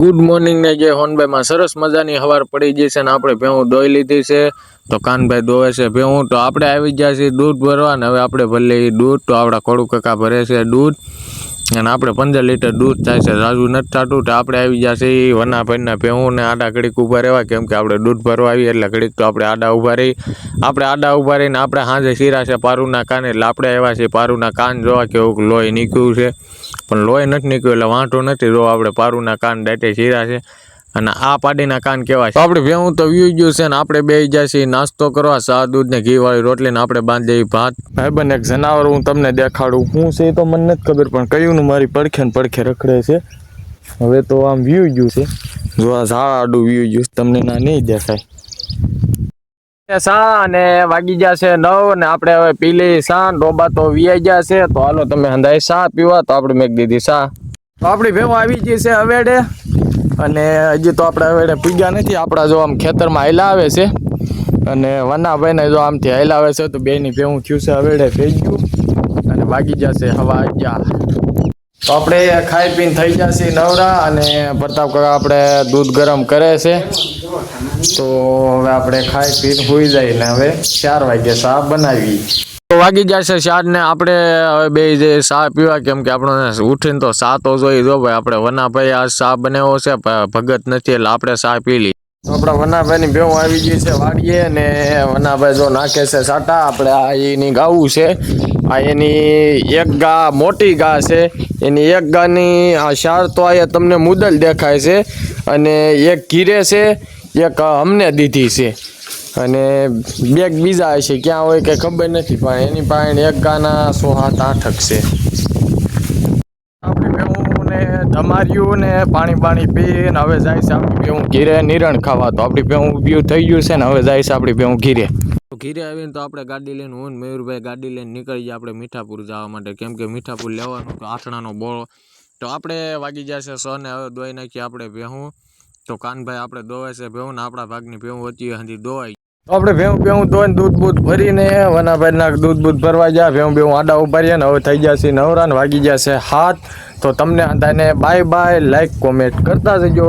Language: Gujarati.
ગુડ મોર્નિંગ ને જે હોનભાઈમાં સરસ મજાની હવાર પડી ગઈ છે ને આપણે ભેહું દોઈ લીધી છે તો કાનભાઈ દોવે છે ભેહું તો આપણે આવી ગયા છીએ દૂધ ભરવા ને હવે આપણે ભરી લઈએ દૂધ તો આપણા ખોડુ કાકા ભરે છે દૂધ અને આપણે 15 લીટર દૂધ થાય છે રાજુ નથી થતું તો આપણે આવી ગયા છીએ વનાભાઈના ભેહું ને આડા ઘડીક ઊભા રહેવા કેમ કે આપણે દૂધ ભરવા આવીએ એટલે ઘડીક તો આપણે આડા ઊભા રહીને આપણે સાંજે શીરા છે પારુના કાન એટલે આપણે આવ્યા છીએ પારુના કાન જોવા કેવું લોહી નીકળ્યું છે પણ લોહી નથી નીકળ્યું એટલે વાંધો નથી જો આપણે પારુના કાન દાંતે શીરા છે અને આ પાડીના કાન કહેવાય છે આપણે ભેહું તો વ્યૂ ગયું છે ને આપણે બે જઈએ નાસ્તો કરવા ચા દૂધ ને ઘી વાળી રોટલી ને આપણે બાંધી ભાત ભાઈબંધ એક જનાવર હું તમને દેખાડું શું છે એ તો મને નથી ખબર પણ કયું મારી પડખે ને પડખે રખડે છે હવે તો આમ વ્યૂ ગયું છે જો આ ઝાડું વ્યૂ ગયું તમને ના નહીં દેખાય સા અને વાગી ગયા છે 9 ને આપણે હવે પી લઈ સા ડોબા તો વિયાઈ ગયા છે તો હાલો તમે હંધાઈ સા પીવા તો આપણે મેક દીધી સા તો આપણી ભેહું આવી ગઈ છે હવેડે અને હજી તો આપણે હવેડે પૂગ્યા નથી આપણા જો આમ ખેતરમાં હાઈલા આવે છે અને વનાભાઈને જો આમથી હાઈલા આવે છે તો બેની ભેહું થયું છે હવેડે થઈ ગયું અને વાગી જશે હવા 11 તો આપણે ખાઈ પીને થઈ જશે નવરા અને પ્રતાપ કાકા આપણે દૂધ ગરમ કરે છે તો હવે આપણે ખાઈ પીને સુઈ જાય ને હવે 4 વાગે ચા બનાવી તો વાગી જશે 4 ને આપણે હવે બે જે ચા પીવા કેમ કે આપણને ઉઠીને તો ચા તો જોઈ જો ભાઈ આપણે વનાભાઈ આ ચા બનાવ્યો છે ભગત નથી એટલે આપણે ચા પી લઈ તો આપણા વનાભાઈની ભેહું આવી ગઈ છે વાડીએ ને વનાભાઈ જો નાખે છે સાટા આપણે આ એની ગાવું છે આ એની એક ગા મોટી ગા છે એની એક ગાની આ 4 તો આ તમને મુદલ દેખાય છે અને એક ઘીરે છે એક અમને દીધી છે અને બે બીજા છે ક્યાં હોય કે ખબર નથી પણ એની પાસે એક ગાના 6-8 છે આપણી ભેહું ને ધમાર્યું ને પાણી પીને હવે જાય છે આપણી ભેહું ઘીરે નિરણ ખાવા તો આપણી ભેહું પીવું થઈ ગયું છે ને હવે જાય છે આપણી ભેહું ઘીરે આવીને તો આપણે ગાડી લઈને હું મયુરભાઈ ગાડી લઈને નીકળી જાય આપણે મીઠાપુર જવા માટે કેમ કે મીઠાપુર લેવાનું તો આઠણાનો બોળો તો આપણે વાગી જશે 100 ને હવે દોઈ નાખીએ આપણે ભેહું તો કાનભાઈ આપણે દોવાય છે ભેહું ને આપણા ભાગની ભેહું હતી હજી દોવાય તો આપણે ભેહું દોઈને દૂધ ભરીને વનાભાઈના દૂધ ભરવા જાય ભેહું આડા ઉભા રહ્યા ને હવે થઈ જશે નવરા ને વાગી જશે 7 તો તમને અંધાને બાય લાઈક કોમેન્ટ કરતા જજો।